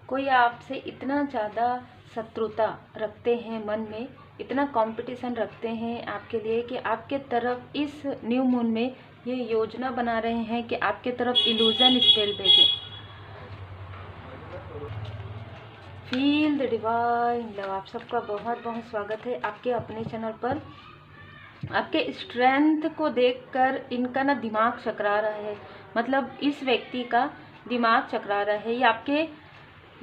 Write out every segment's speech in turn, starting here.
कोई आपसे इतना ज़्यादा शत्रुता रखते हैं मन में, इतना कंपटीशन रखते हैं आपके लिए कि आपके तरफ इस न्यू मून में ये योजना बना रहे हैं कि आपके तरफ इल्यूजन स्पेल भेजें। Feel the divine love. आप सबका बहुत बहुत स्वागत है आपके अपने चैनल पर। आपके स्ट्रेंथ को देखकर इनका ना दिमाग चकरा रहा है, मतलब इस व्यक्ति का दिमाग चकरा रहा है।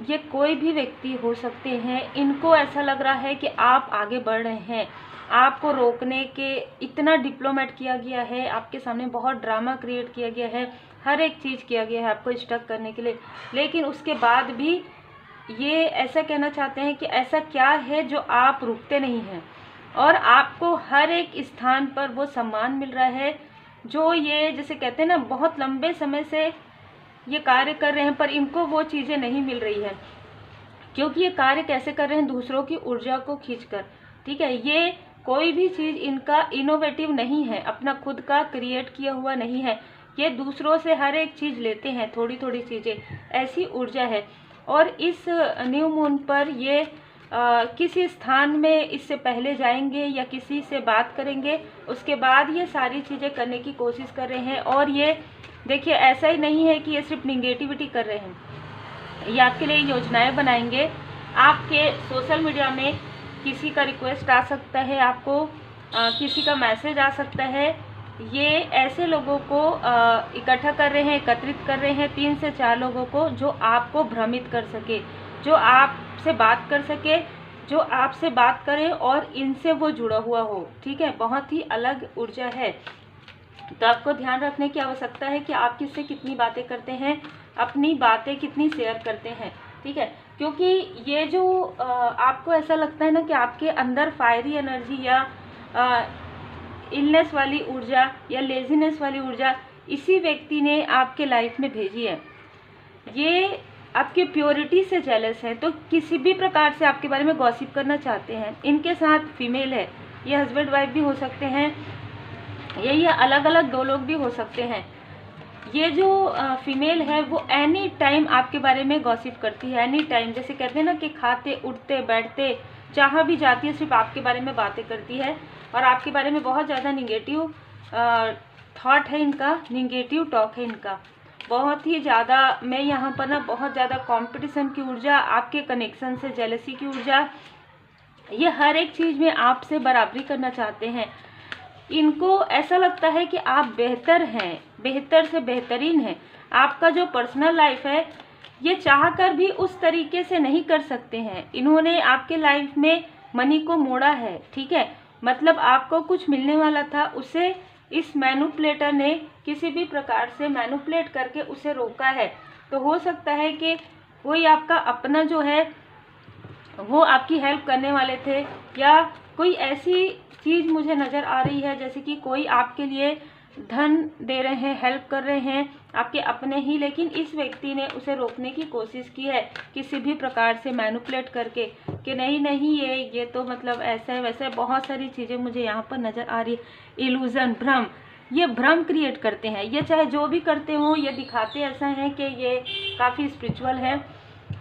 ये कोई भी व्यक्ति हो सकते हैं। इनको ऐसा लग रहा है कि आप आगे बढ़ रहे हैं, आपको रोकने के इतना डिप्लोमेट किया गया है, आपके सामने बहुत ड्रामा क्रिएट किया गया है, हर एक चीज़ किया गया है आपको स्टक करने के लिए। लेकिन उसके बाद भी ये ऐसा कहना चाहते हैं कि ऐसा क्या है जो आप रुकते नहीं हैं, और आपको हर एक स्थान पर वो सम्मान मिल रहा है जो ये जैसे कहते हैं ना बहुत लंबे समय से ये कार्य कर रहे हैं, पर इनको वो चीज़ें नहीं मिल रही है। क्योंकि ये कार्य कैसे कर रहे हैं, दूसरों की ऊर्जा को खींचकर। ठीक है, ये कोई भी चीज़ इनका इनोवेटिव नहीं है, अपना खुद का क्रिएट किया हुआ नहीं है। ये दूसरों से हर एक चीज़ लेते हैं, थोड़ी थोड़ी चीज़ें, ऐसी ऊर्जा है। और इस न्यू मून पर ये किसी स्थान में इससे पहले जाएंगे या किसी से बात करेंगे, उसके बाद ये सारी चीज़ें करने की कोशिश कर रहे हैं। और ये देखिए, ऐसा ही नहीं है कि ये सिर्फ निगेटिविटी कर रहे हैं, ये आपके लिए योजनाएं बनाएंगे। आपके सोशल मीडिया में किसी का रिक्वेस्ट आ सकता है, आपको किसी का मैसेज आ सकता है। ये ऐसे लोगों को इकट्ठा कर रहे हैं, एकत्रित कर रहे हैं, 3 से 4 लोगों को जो आपको भ्रमित कर सके, जो आपसे बात कर सके, जो आपसे बात करे और इनसे वो जुड़ा हुआ हो। ठीक है, बहुत ही अलग ऊर्जा है। तो आपको ध्यान रखने की आवश्यकता है कि आप किससे कितनी बातें करते हैं, अपनी बातें कितनी शेयर करते हैं। ठीक है, क्योंकि ये जो आपको ऐसा लगता है ना कि आपके अंदर फायरी एनर्जी या इलनेस वाली ऊर्जा या लेजीनेस वाली ऊर्जा इसी व्यक्ति ने आपके लाइफ में भेजी है। ये आपके प्योरिटी से जेलस है, तो किसी भी प्रकार से आपके बारे में गॉसिप करना चाहते हैं। इनके साथ फीमेल है, ये हस्बैंड वाइफ भी हो सकते हैं, ये अलग अलग 2 लोग भी हो सकते हैं। ये जो फीमेल है वो एनी टाइम आपके बारे में गॉसिप करती है, एनी टाइम। जैसे कहते हैं ना कि खाते उठते बैठते जहाँ भी जाती है सिर्फ आपके बारे में बातें करती है, और आपके बारे में बहुत ज़्यादा निगेटिव थॉट है इनका, निगेटिव टॉक है इनका बहुत ही ज़्यादा। मैं यहाँ पर ना बहुत ज़्यादा कंपटीशन की ऊर्जा, आपके कनेक्शन से जेलसी की ऊर्जा, ये हर एक चीज़ में आपसे बराबरी करना चाहते हैं। इनको ऐसा लगता है कि आप बेहतर हैं, बेहतर से बेहतरीन हैं। आपका जो पर्सनल लाइफ है ये चाहकर भी उस तरीके से नहीं कर सकते हैं। इन्होंने आपके लाइफ में मनी को मोड़ा है। ठीक है, मतलब आपको कुछ मिलने वाला था, उसे इस मैनिपुलेटर ने किसी भी प्रकार से मैनिपुलेट करके उसे रोका है। तो हो सकता है कि कोई आपका अपना जो है वो आपकी हेल्प करने वाले थे, या कोई ऐसी चीज़ मुझे नज़र आ रही है जैसे कि कोई आपके लिए धन दे रहे हैं, हेल्प कर रहे हैं आपके अपने ही, लेकिन इस व्यक्ति ने उसे रोकने की कोशिश की है किसी भी प्रकार से मैनिपुलेट करके कि नहीं नहीं ये तो मतलब ऐसा है वैसा है। बहुत सारी चीज़ें मुझे यहाँ पर नज़र आ रही है। इल्यूज़न, भ्रम, ये भ्रम क्रिएट करते हैं। ये चाहे जो भी करते हो, ये दिखाते ऐसा है कि ये काफ़ी स्पिरिचुअल है,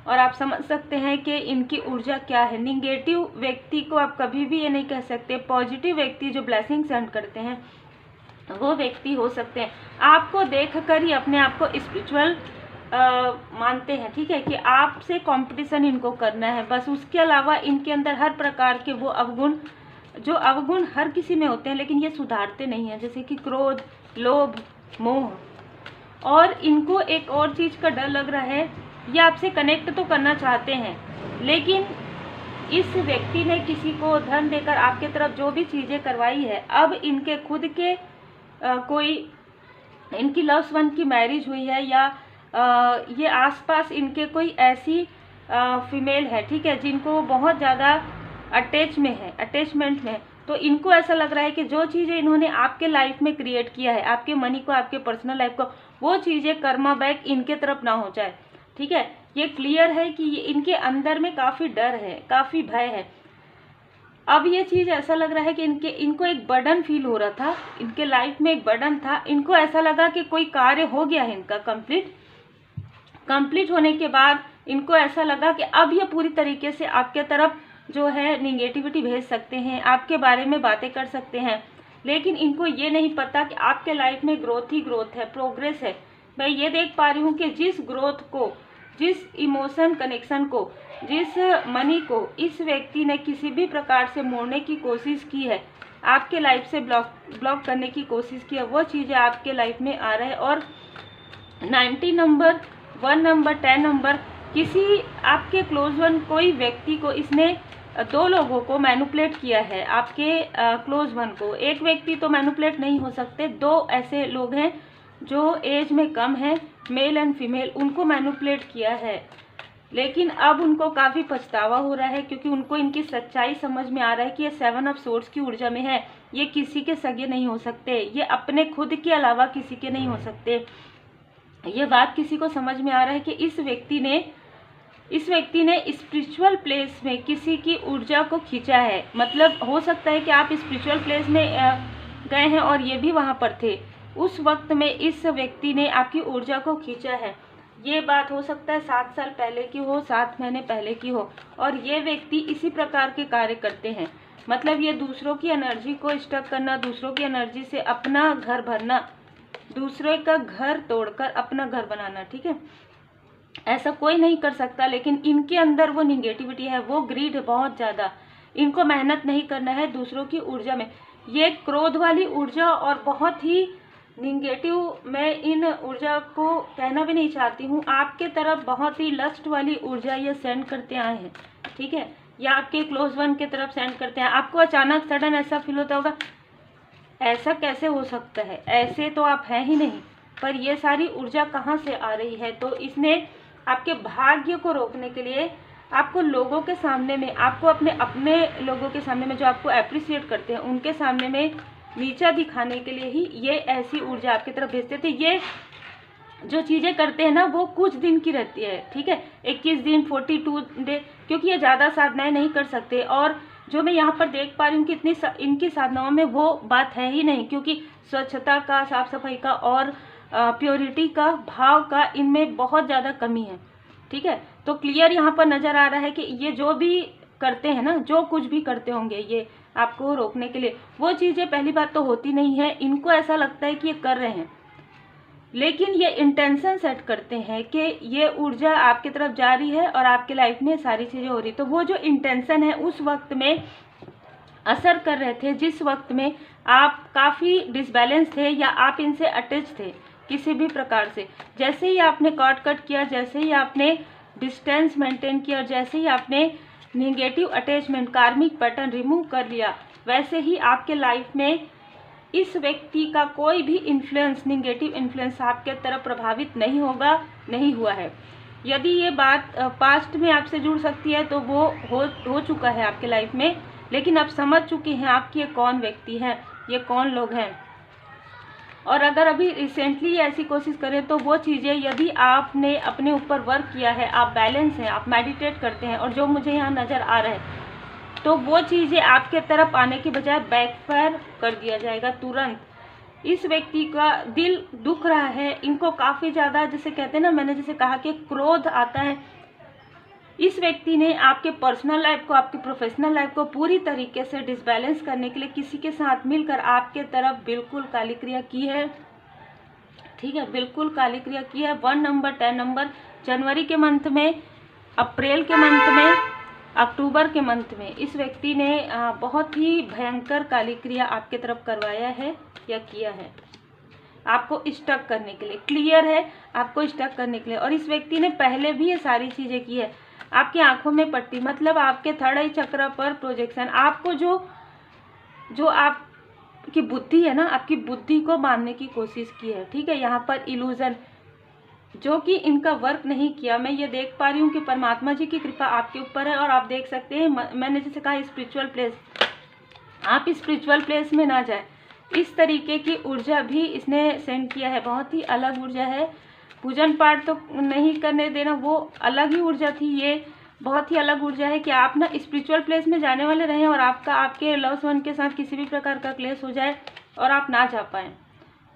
और आप समझ सकते हैं कि इनकी ऊर्जा क्या है। निगेटिव व्यक्ति को आप कभी भी ये नहीं कह सकते। पॉजिटिव व्यक्ति जो ब्लेसिंग सेंड करते हैं वो व्यक्ति हो सकते हैं। आपको देखकर ही अपने आप को स्पिरिचुअल मानते हैं। ठीक है, कि आपसे कंपटीशन इनको करना है बस। उसके अलावा इनके अंदर हर प्रकार के वो अवगुण, जो अवगुण हर किसी में होते हैं लेकिन ये सुधारते नहीं हैं, जैसे कि क्रोध, लोभ, मोह। और इनको एक और चीज़ का डर लग रहा है, ये आपसे कनेक्ट तो करना चाहते हैं, लेकिन इस व्यक्ति ने किसी को धन देकर आपके तरफ जो भी चीज़ें करवाई है, अब इनके खुद के कोई इनकी लव्स वन की मैरिज हुई है, या ये आसपास इनके कोई ऐसी फीमेल है, ठीक है, जिनको बहुत ज़्यादा अटैचमेंट में है। तो इनको ऐसा लग रहा है कि जो चीज़ें इन्होंने आपके लाइफ में क्रिएट किया है, आपके मनी को, आपके पर्सनल लाइफ को, वो चीज़ें कर्मा बैक इनके तरफ ना हो जाए। ठीक है, ये क्लियर है कि इनके अंदर में काफ़ी डर है, काफ़ी भय है। अब ये चीज़ ऐसा लग रहा है कि इनको एक बर्डन फील हो रहा था, इनके लाइफ में एक बर्डन था। इनको ऐसा लगा कि कोई कार्य हो गया है इनका कंप्लीट होने के बाद इनको ऐसा लगा कि अब ये पूरी तरीके से आपके तरफ जो है निगेटिविटी भेज सकते हैं, आपके बारे में बातें कर सकते हैं, लेकिन इनको ये नहीं पता कि आपके लाइफ में ग्रोथ ही ग्रोथ है, प्रोग्रेस है। मैं ये देख पा रही हूँ कि जिस ग्रोथ को, जिस इमोशन कनेक्शन को, जिस मनी को इस व्यक्ति ने किसी भी प्रकार से मोड़ने की कोशिश की है, आपके लाइफ से ब्लॉक करने की कोशिश की है, वो चीज़ें आपके लाइफ में आ रहा है। और 90 नंबर, 1 नंबर, 10 नंबर, किसी आपके क्लोज वन कोई व्यक्ति को इसने 2 लोगों को मैनिपुलेट किया है, आपके क्लोज वन को। एक व्यक्ति तो मैनिपुलेट नहीं हो सकते, 2 ऐसे लोग हैं जो एज में कम है, मेल एंड फीमेल, उनको मैनिपुलेट किया है। लेकिन अब उनको काफ़ी पछतावा हो रहा है, क्योंकि उनको इनकी सच्चाई समझ में आ रहा है कि ये 7 ऑफ सोर्ड्स की ऊर्जा में है, ये किसी के सगे नहीं हो सकते, ये अपने खुद के अलावा किसी के नहीं हो सकते। ये बात किसी को समझ में आ रहा है कि इस व्यक्ति ने स्पिरिचुअल प्लेस में किसी की ऊर्जा को खींचा है। मतलब हो सकता है कि आप स्पिरिचुअल प्लेस में गए हैं और ये भी वहाँ पर थे, उस वक्त में इस व्यक्ति ने आपकी ऊर्जा को खींचा है। ये बात हो सकता है 7 साल पहले की हो, 7 महीने पहले की हो, और ये व्यक्ति इसी प्रकार के कार्य करते हैं। मतलब ये दूसरों की एनर्जी को स्टक करना, दूसरों की एनर्जी से अपना घर भरना, दूसरे का घर तोड़कर अपना घर बनाना, ठीक है, ऐसा कोई नहीं कर सकता। लेकिन इनके अंदर वो निगेटिविटी है, वो ग्रीड है बहुत ज़्यादा, इनको मेहनत नहीं करना है दूसरों की ऊर्जा में। ये क्रोध वाली ऊर्जा और बहुत ही निगेटिव, मैं इन ऊर्जा को कहना भी नहीं चाहती हूँ, आपके तरफ बहुत ही लस्ट वाली ऊर्जा ये सेंड करते आए हैं, ठीक है, या आपके क्लोज वन के तरफ सेंड करते हैं। आपको अचानक सडन ऐसा फील होता होगा, ऐसा कैसे हो सकता है, ऐसे तो आप हैं ही नहीं, पर ये सारी ऊर्जा कहाँ से आ रही है। तो इसने आपके भाग्य को रोकने के लिए आपको लोगों के सामने में, आपको अपने लोगों के सामने में जो आपको अप्रिशिएट करते हैं उनके सामने में नीचा दिखाने के लिए ही ये ऐसी ऊर्जा आपकी तरफ भेजते थे। ये जो चीज़ें करते हैं ना वो कुछ दिन की रहती है, ठीक है, 21 दिन, 42 डे, क्योंकि ये ज़्यादा साधनाएं नहीं कर सकते। और जो मैं यहाँ पर देख पा रही हूँ कि इनकी साधनाओं में वो बात है ही नहीं, क्योंकि स्वच्छता का, साफ सफाई का और प्योरिटी का, भाव का इनमें बहुत ज़्यादा कमी है, ठीक है। तो क्लियर यहाँ पर नज़र आ रहा है कि ये जो भी करते हैं ना, जो कुछ भी करते होंगे ये आपको रोकने के लिए, वो चीज़ें पहली बात तो होती नहीं है। इनको ऐसा लगता है कि ये कर रहे हैं, लेकिन ये इंटेंशन सेट करते हैं कि ये ऊर्जा आपकी तरफ जा रही है और आपके लाइफ में सारी चीज़ें हो रही। तो वो जो इंटेंशन है उस वक्त में असर कर रहे थे, जिस वक्त में आप काफ़ी डिसबैलेंस थे या आप इनसे अटैच थे किसी भी प्रकार से। जैसे ही आपने कट किया, जैसे ही आपने डिस्टेंस मेंटेन किया, जैसे ही आपने निगेटिव अटैचमेंट, कार्मिक पैटर्न रिमूव कर लिया, वैसे ही आपके लाइफ में इस व्यक्ति का कोई भी इन्फ्लुएंस, निगेटिव इन्फ्लुएंस आपके तरफ प्रभावित नहीं होगा, नहीं हुआ है। यदि ये बात पास्ट में आपसे जुड़ सकती है तो वो हो चुका है आपके लाइफ में, लेकिन आप समझ चुके हैं आपकी ये कौन व्यक्ति है, ये कौन लोग हैं। और अगर अभी रिसेंटली ऐसी कोशिश करें तो वो चीज़ें, यदि आपने अपने ऊपर वर्क किया है, आप बैलेंस हैं, आप मेडिटेट करते हैं, और जो मुझे यहाँ नज़र आ रहा है, तो वो चीज़ें आपके तरफ आने के बजाय बैकफायर कर दिया जाएगा तुरंत। इस व्यक्ति का दिल दुख रहा है, इनको काफ़ी ज़्यादा, जैसे कहते हैं ना, मैंने जैसे कहा कि क्रोध आता है। इस व्यक्ति ने आपके पर्सनल लाइफ को, आपकी प्रोफेशनल लाइफ को पूरी तरीके से डिसबैलेंस करने के लिए किसी के साथ मिलकर आपके तरफ बिल्कुल काली क्रिया की है, ठीक है, बिल्कुल काली क्रिया की है। 1 नंबर, 10 नंबर, जनवरी के मंथ में, अप्रैल के मंथ में, अक्टूबर के मंथ में इस व्यक्ति ने बहुत ही भयंकर काली क्रिया आपके तरफ करवाया है या किया है, आपको स्टक करने के लिए। क्लियर है, आपको स्टक करने के लिए। और इस व्यक्ति ने पहले भी ये सारी चीज़ें की है। आपकी आंखों में पट्टी, मतलब आपके थर्ड आई चक्र पर प्रोजेक्शन, आपको जो आपकी बुद्धि है ना, आपकी बुद्धि को बांधने की कोशिश की है, ठीक है। यहाँ पर इल्यूजन, जो कि इनका वर्क नहीं किया। मैं ये देख पा रही हूँ कि परमात्मा जी की कृपा आपके ऊपर है। और आप देख सकते हैं, मैंने जैसे कहा स्पिरिचुअल प्लेस, आप स्पिरिचुअल प्लेस में ना जाए, इस तरीके की ऊर्जा भी इसने सेंड किया है। बहुत ही अलग ऊर्जा है। पूजन पाठ तो नहीं करने देना, वो अलग ही ऊर्जा थी। ये बहुत ही अलग ऊर्जा है कि आप ना स्पिरिचुअल प्लेस में जाने वाले रहें और आपके लव्ड वन के साथ किसी भी प्रकार का क्लेश हो जाए और आप ना जा पाएँ।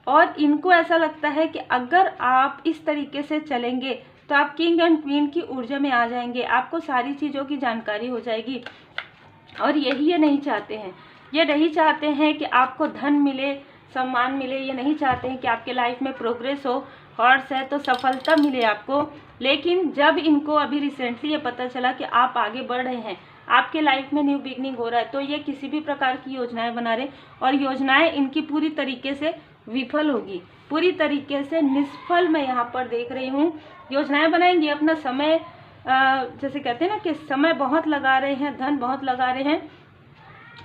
और इनको ऐसा लगता है कि अगर आप इस तरीके से चलेंगे तो आप किंग एंड क्वीन की ऊर्जा में आ जाएंगे, आपको सारी चीज़ों की जानकारी हो जाएगी। और यही ये नहीं चाहते हैं, ये नहीं चाहते हैं कि आपको धन मिले, सम्मान मिले, ये नहीं चाहते हैं कि आपके लाइफ में प्रोग्रेस हो, हॉर्स है तो सफलता मिले आपको। लेकिन जब इनको अभी रिसेंटली ये पता चला कि आप आगे बढ़ रहे हैं, आपके लाइफ में न्यू बिगनिंग हो रहा है, तो ये किसी भी प्रकार की योजनाएं बना रहे, और योजनाएं इनकी पूरी तरीके से विफल होगी, पूरी तरीके से निष्फल मैं यहाँ पर देख रही हूँ। योजनाएं बनाएंगे, अपना समय जैसे कहते हैं ना कि समय बहुत लगा रहे हैं, धन बहुत लगा रहे हैं,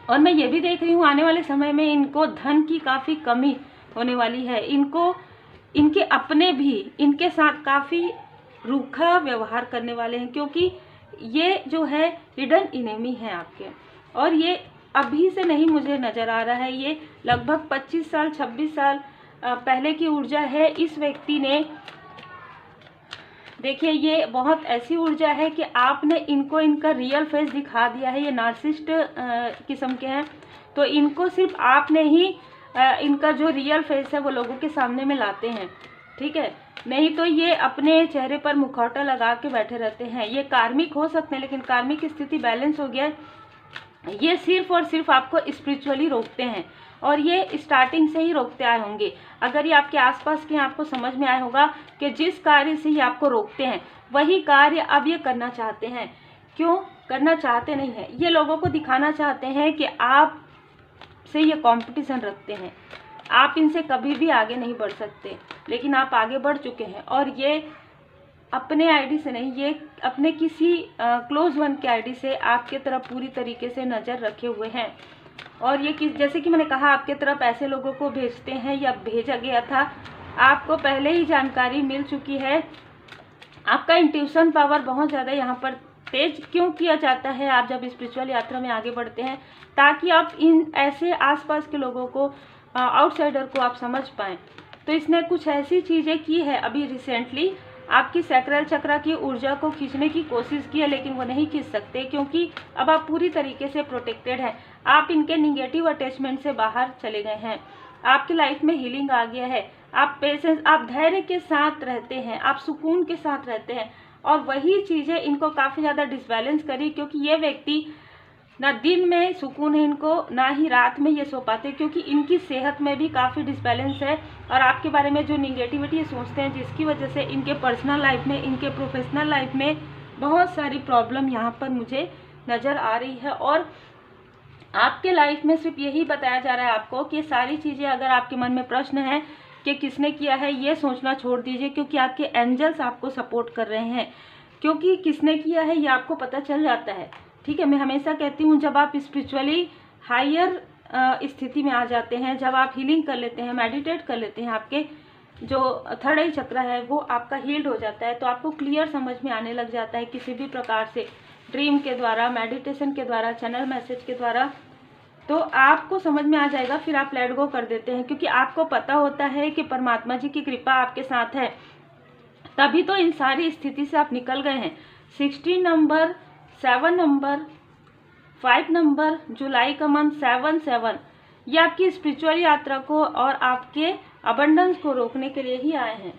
और मैं ये भी देख रही हूँ आने वाले समय में इनको धन की काफ़ी कमी होने वाली है। इनको इनके अपने भी इनके साथ काफ़ी रूखा व्यवहार करने वाले हैं, क्योंकि ये जो है हिडन इनेमी है आपके, और ये अभी से नहीं मुझे नज़र आ रहा है, ये लगभग 25 साल 26 साल पहले की ऊर्जा है इस व्यक्ति ने। देखिए ये बहुत ऐसी ऊर्जा है कि आपने इनको इनका रियल फेस दिखा दिया है। ये नार्सिसिस्ट किस्म के हैं, तो इनको सिर्फ आपने ही इनका जो रियल फेस है वो लोगों के सामने में लाते हैं, ठीक है, नहीं तो ये अपने चेहरे पर मुखौटा लगा के बैठे रहते हैं। ये कार्मिक हो सकते हैं, लेकिन कार्मिक स्थिति बैलेंस हो गया है। ये सिर्फ और सिर्फ आपको स्पिरिचुअली रोकते हैं, और ये स्टार्टिंग से ही रोकते आए होंगे। अगर ये आपके आसपास के आपको समझ में आया होगा कि जिस कार्य से ये आपको रोकते हैं वही कार्य अब ये करना चाहते हैं। क्यों करना चाहते नहीं हैं? ये लोगों को दिखाना चाहते हैं कि आप से ये कंपटीशन रखते हैं, आप इनसे कभी भी आगे नहीं बढ़ सकते, लेकिन आप आगे बढ़ चुके हैं। और ये अपने आईडी से नहीं, ये अपने किसी क्लोज वन के आईडी से आपके तरफ पूरी तरीके से नज़र रखे हुए हैं। और ये जैसे कि मैंने कहा आपके तरफ ऐसे लोगों को भेजते हैं या भेजा गया था, आपको पहले ही जानकारी मिल चुकी है। आपका इंट्यूशन पावर बहुत ज़्यादा यहाँ पर तेज क्यों किया जाता है आप जब स्पिरिचुअल यात्रा में आगे बढ़ते हैं, ताकि आप इन ऐसे आसपास के लोगों को, आउटसाइडर को आप समझ पाएँ। तो इसने कुछ ऐसी चीज़ें की है अभी रिसेंटली, आपकी सैक्रल चक्र की ऊर्जा को खींचने की कोशिश की है, लेकिन वो नहीं खींच सकते, क्योंकि अब आप पूरी तरीके से प्रोटेक्टेड हैं। आप इनके निगेटिव अटैचमेंट से बाहर चले गए हैं, आपकी लाइफ में हीलिंग आ गया है। आप पेशेंस, आप धैर्य के साथ रहते हैं, आप सुकून के साथ रहते हैं, और वही चीज़ें इनको काफ़ी ज़्यादा डिसबैलेंस करी, क्योंकि ये व्यक्ति ना दिन में सुकून है इनको, ना ही रात में ये सो पाते, क्योंकि इनकी सेहत में भी काफ़ी डिसबैलेंस है। और आपके बारे में जो निगेटिविटी सोचते हैं, जिसकी वजह से इनके पर्सनल लाइफ में, इनके प्रोफेशनल लाइफ में बहुत सारी प्रॉब्लम यहाँ पर मुझे नज़र आ रही है। और आपके लाइफ में सिर्फ यही बताया जा रहा है आपको कि सारी चीज़ें, अगर आपके मन में प्रश्न है कि किसने किया है, ये सोचना छोड़ दीजिए, क्योंकि आपके एंजल्स आपको सपोर्ट कर रहे हैं। क्योंकि किसने किया है ये आपको पता चल जाता है, ठीक है। मैं हमेशा कहती हूँ जब आप स्पिरिचुअली हायर स्थिति में आ जाते हैं, जब आप हीलिंग कर लेते हैं, मेडिटेट कर लेते हैं, आपके जो थर्ड आई चक्र है वो आपका हील्ड हो जाता है, तो आपको क्लियर समझ में आने लग जाता है किसी भी प्रकार से, ड्रीम के द्वारा, मेडिटेशन के द्वारा, चैनल मैसेज के द्वारा, तो आपको समझ में आ जाएगा। फिर आप लेट गो कर देते हैं, क्योंकि आपको पता होता है कि परमात्मा जी की कृपा आपके साथ है, तभी तो इन सारी स्थिति से आप निकल गए हैं। 16 नंबर, 7 नंबर, 5 नंबर, जुलाई का मंथ 7/7, ये आपकी स्पिरिचुअल यात्रा को और आपके अबंडेंस को रोकने के लिए ही आए हैं,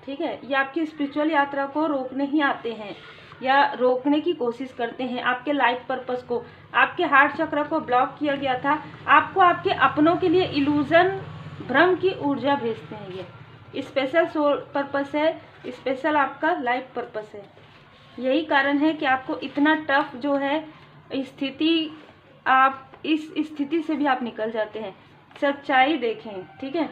ठीक है। ये आपकी स्पिरिचुअल यात्रा को रोकने ही आते हैं, या रोकने की कोशिश करते हैं आपके लाइफ पर्पस को। आपके हार्ट चक्र को ब्लॉक किया गया था, आपको आपके अपनों के लिए इल्यूजन, भ्रम की ऊर्जा भेजते हैं। ये स्पेशल सोल पर्पस है, स्पेशल आपका लाइफ पर्पस है। यही कारण है कि आपको इतना टफ जो है स्थिति, आप इस स्थिति से भी आप निकल जाते हैं। सच्चाई देखें, ठीक है।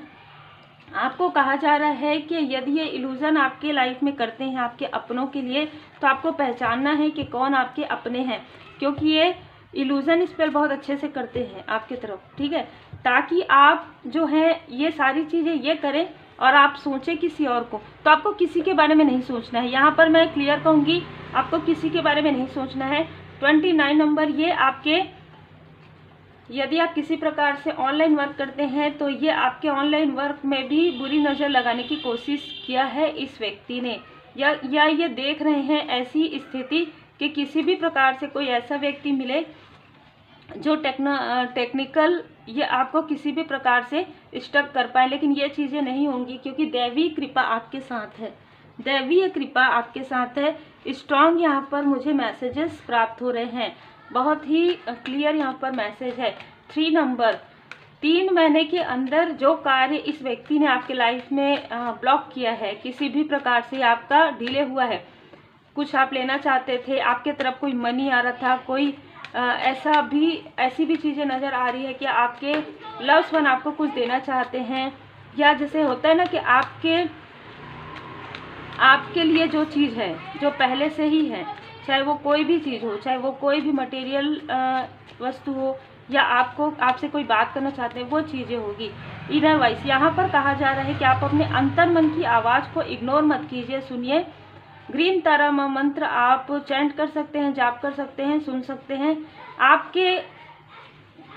आपको कहा जा रहा है कि यदि ये इल्यूजन आपके लाइफ में करते हैं आपके अपनों के लिए, तो आपको पहचानना है कि कौन आपके अपने हैं, क्योंकि ये इल्यूजन स्पेल बहुत अच्छे से करते हैं आपके तरफ, ठीक है, ताकि आप जो है ये सारी चीज़ें ये करें और आप सोचें किसी और को। तो आपको किसी के बारे में नहीं सोचना है, यहाँ पर मैं क्लियर कहूँगी, आपको किसी के बारे में नहीं सोचना है। 29 नंबर, ये आपके, यदि आप किसी प्रकार से ऑनलाइन वर्क करते हैं तो ये आपके ऑनलाइन वर्क में भी बुरी नज़र लगाने की कोशिश किया है इस व्यक्ति ने, या ये देख रहे हैं ऐसी स्थिति कि किसी भी प्रकार से कोई ऐसा व्यक्ति मिले जो टेक्निकल ये आपको किसी भी प्रकार से स्टक कर पाए, लेकिन ये चीज़ें नहीं होंगी, क्योंकि दैवी कृपा आपके साथ है, दैवीय कृपा आपके साथ है। स्ट्रॉन्ग यहाँ पर मुझे मैसेजेस प्राप्त हो रहे हैं, बहुत ही क्लियर यहाँ पर मैसेज है। 3 नंबर, 3 महीने के अंदर जो कार्य इस व्यक्ति ने आपके लाइफ में ब्लॉक किया है, किसी भी प्रकार से आपका डिले हुआ है, कुछ आप लेना चाहते थे, आपके तरफ कोई मनी आ रहा था, कोई ऐसी भी चीज़ें नज़र आ रही है कि आपके लव्स वन आपको कुछ देना चाहते हैं, या जैसे होता है ना कि आपके लिए जो चीज़ है जो पहले से ही है, चाहे वो कोई भी चीज़ हो, चाहे वो कोई भी मटेरियल वस्तु हो, या आपसे कोई बात करना चाहते हैं, वो चीज़ें होगी। इनर वॉइस यहाँ पर कहा जा रहा है कि आप अपने अंतर मन की आवाज़ को इग्नोर मत कीजिए, सुनिए। ग्रीन तारा मंत्र आप चैंट कर सकते हैं, जाप कर सकते हैं, सुन सकते हैं। आपके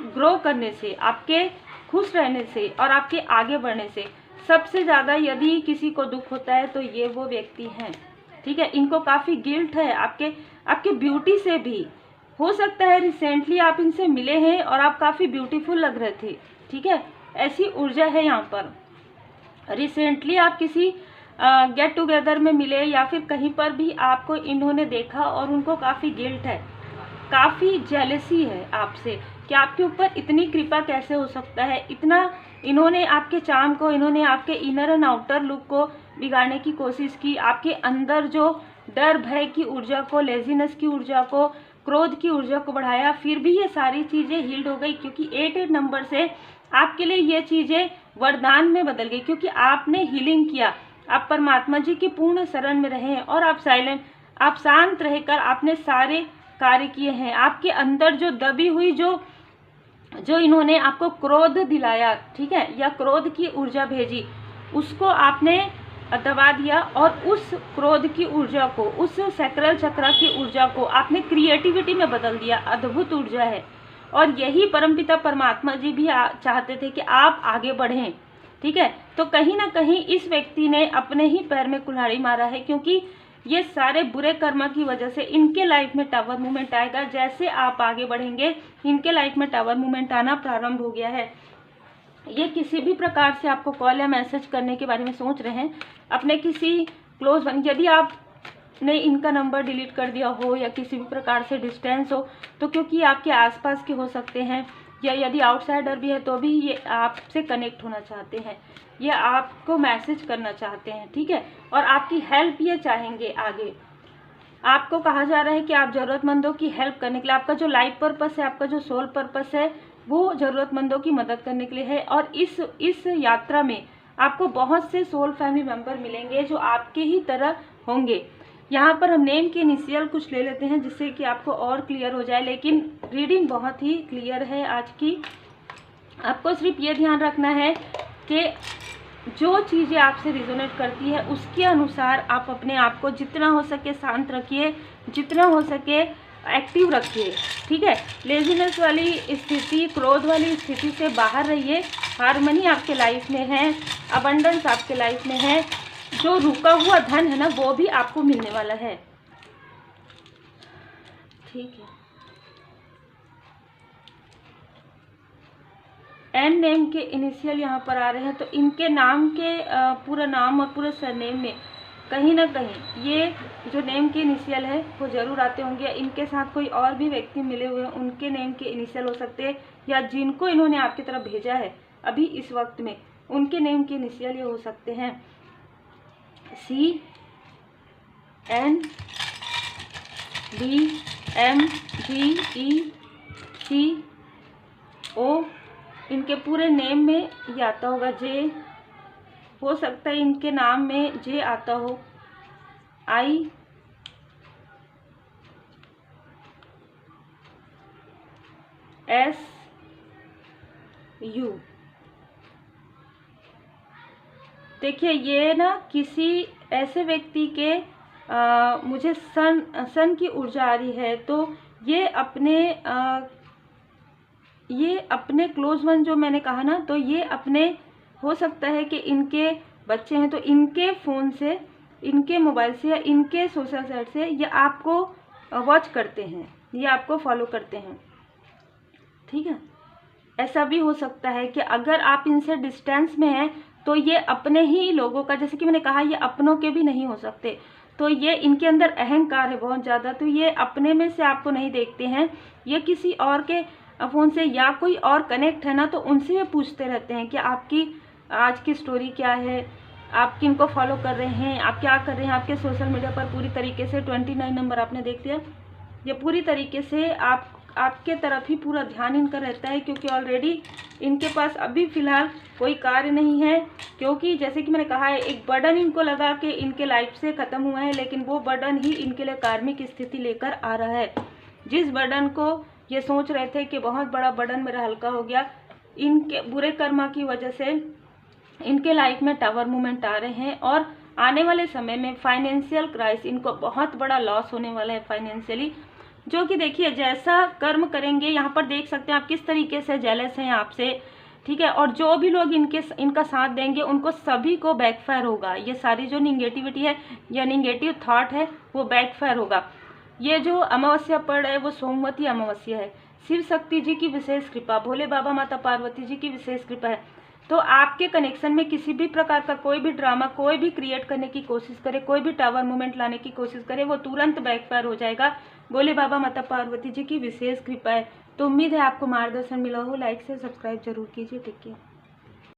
ग्रो करने से, आपके खुश रहने से और आपके आगे बढ़ने से सबसे ज़्यादा यदि किसी को दुख होता है तो ये वो व्यक्ति हैं, ठीक है। इनको काफ़ी गिल्ट है आपके ब्यूटी से भी। हो सकता है रिसेंटली आप इनसे मिले हैं और आप काफ़ी ब्यूटीफुल लग रहे थे, ठीक है, ऐसी ऊर्जा है यहाँ पर। रिसेंटली आप किसी गेट टुगेदर में मिले या फिर कहीं पर भी आपको इन्होंने देखा और उनको काफ़ी गिल्ट है, काफ़ी जेलसी है आपसे कि आपके ऊपर इतनी कृपा कैसे हो सकता है। इतना इन्होंने आपके चार्म को, इन्होंने आपके इनर एंड आउटर लुक को बिगाड़ने की कोशिश की, आपके अंदर जो डर भय की ऊर्जा को, लेजीनेस की ऊर्जा को, क्रोध की ऊर्जा को बढ़ाया, फिर भी ये सारी चीज़ें हील्ड हो गई, क्योंकि 8 नंबर से आपके लिए ये चीज़ें वरदान में बदल गई, क्योंकि आपने हीलिंग किया, आप परमात्मा जी की पूर्ण शरण में रहे और आप शांत रहकर आपने सारे कार्य किए हैं। आपके अंदर जो दबी हुई जो इन्होंने आपको क्रोध दिलाया, ठीक है, या क्रोध की ऊर्जा भेजी, उसको आपने दबा दिया और उस क्रोध की ऊर्जा को, उस सैक्रल चक्र की ऊर्जा को आपने क्रिएटिविटी में बदल दिया। अद्भुत ऊर्जा है और यही परमपिता परमात्मा जी भी चाहते थे कि आप आगे बढ़ें, ठीक है। तो कहीं ना कहीं इस व्यक्ति ने अपने ही पैर में कुल्हाड़ी मारा है, क्योंकि ये सारे बुरे कर्म की वजह से इनके लाइफ में टावर मूवमेंट आएगा। जैसे आप आगे बढ़ेंगे इनके लाइफ में टावर मूवमेंट आना प्रारंभ हो गया है। ये किसी भी प्रकार से आपको कॉल या मैसेज करने के बारे में सोच रहे हैं, अपने किसी क्लोज वन, यदि आपने इनका नंबर डिलीट कर दिया हो या किसी भी प्रकार से डिस्टेंस हो, तो क्योंकि आपके आसपास के हो सकते हैं, या यदि आउटसाइडर भी है तो भी ये आपसे कनेक्ट होना चाहते हैं, ये आपको मैसेज करना चाहते हैं, ठीक है, और आपकी हेल्प ये चाहेंगे आगे। आपको कहा जा रहा है कि आप ज़रूरतमंदों की हेल्प करने के लिए, आपका जो लाइफ पर्पस है, आपका जो सोल पर्पस है, वो ज़रूरतमंदों की मदद करने के लिए है। और इस यात्रा में आपको बहुत से सोल फैमिली मेंबर मिलेंगे जो आपके ही तरह होंगे। यहाँ पर हम नेम के इनिशियल कुछ ले लेते हैं जिससे कि आपको और क्लियर हो जाए, लेकिन रीडिंग बहुत ही क्लियर है आज की। आपको सिर्फ ये ध्यान रखना है कि जो चीज़ें आपसे रिजोनेट करती है उसके अनुसार आप अपने आप को जितना हो सके शांत रखिए, जितना हो सके एक्टिव रखिए, ठीक है। लेजीनेस वाली स्थिति, क्रोध वाली स्थिति से बाहर रहिए। हार्मनी आपके लाइफ में है, अबंडेंस आपके लाइफ में है, जो रुका हुआ धन है ना वो भी आपको मिलने वाला है, ठीक है। एन नेम के इनिशियल यहाँ पर आ रहे हैं, तो इनके नाम के पूरा नाम और पूरे सरनेम में कहीं ना कहीं ये जो नेम के इनिशियल है वो ज़रूर आते होंगे। इनके साथ कोई और भी व्यक्ति मिले हुए हैं, उनके नेम के इनिशियल हो सकते हैं, या जिनको इन्होंने आपकी तरफ भेजा है अभी इस वक्त में उनके नेम के इनिशियल ये हो सकते हैं। CNBM GECO, इनके पूरे नेम में ये आता होगा। J हो सकता है इनके नाम में J आता हो। IU, देखिए ये ना किसी ऐसे व्यक्ति के मुझे सन की ऊर्जा आ रही है, तो ये अपने क्लोज वन जो मैंने कहा ना, तो ये अपने हो सकता है कि इनके बच्चे हैं तो इनके फ़ोन से, इनके मोबाइल से या इनके सोशल साइट से ये आपको वॉच करते हैं, ये आपको फॉलो करते हैं, ठीक है। ऐसा भी हो सकता है कि अगर आप इनसे डिस्टेंस में हैं तो ये अपने ही लोगों का, जैसे कि मैंने कहा, ये अपनों के भी नहीं हो सकते। तो ये इनके अंदर अहंकार है बहुत ज़्यादा, तो ये अपने में से आपको नहीं देखते हैं, ये किसी और के फ़ोन से या कोई और कनेक्ट है ना, तो उनसे ये पूछते रहते हैं कि आपकी आज की स्टोरी क्या है, आप किनको फॉलो कर रहे हैं, आप क्या कर रहे हैं। आपके सोशल मीडिया पर पूरी तरीके से 29 नंबर आपने देख लिया, ये पूरी तरीके से आपके तरफ ही पूरा ध्यान इनका रहता है, क्योंकि ऑलरेडी इनके पास अभी फ़िलहाल कोई कार्य नहीं है, क्योंकि जैसे कि मैंने कहा है, एक बर्डन इनको लगा कि इनके लाइफ से ख़त्म हुआ है, लेकिन वो बर्डन ही इनके लिए कार्मिक स्थिति लेकर आ रहा है। जिस बर्डन को ये सोच रहे थे कि बहुत बड़ा बर्डन मेरा हल्का हो गया, इनके बुरे कर्मा की वजह से इनके लाइफ में टावर मूवमेंट आ रहे हैं, और आने वाले समय में फाइनेंशियल क्राइसिस, इनको बहुत बड़ा लॉस होने वाला है फाइनेंशियली, जो कि देखिए जैसा कर्म करेंगे। यहाँ पर देख सकते हैं आप किस तरीके से जेलस हैं आपसे, ठीक है। और जो भी लोग इनका साथ देंगे उनको सभी को बैकफायर होगा। ये सारी जो निगेटिविटी है या निगेटिव थॉट है वो बैकफायर होगा। ये जो अमावस्या पड़ रहा है वो सोमवती अमावस्या है, शिव शक्ति जी की विशेष कृपा, भोले बाबा माता पार्वती जी की विशेष कृपा है। तो आपके कनेक्शन में किसी भी प्रकार का कोई भी ड्रामा कोई भी क्रिएट करने की कोशिश करे, कोई भी टावर मूवमेंट लाने की कोशिश करे, वो तुरंत बैकफायर हो जाएगा। भोले बाबा माता पार्वती जी की विशेष कृपा है। तो उम्मीद है आपको मार्गदर्शन मिला हो। लाइक से सब्सक्राइब जरूर कीजिए। Take care.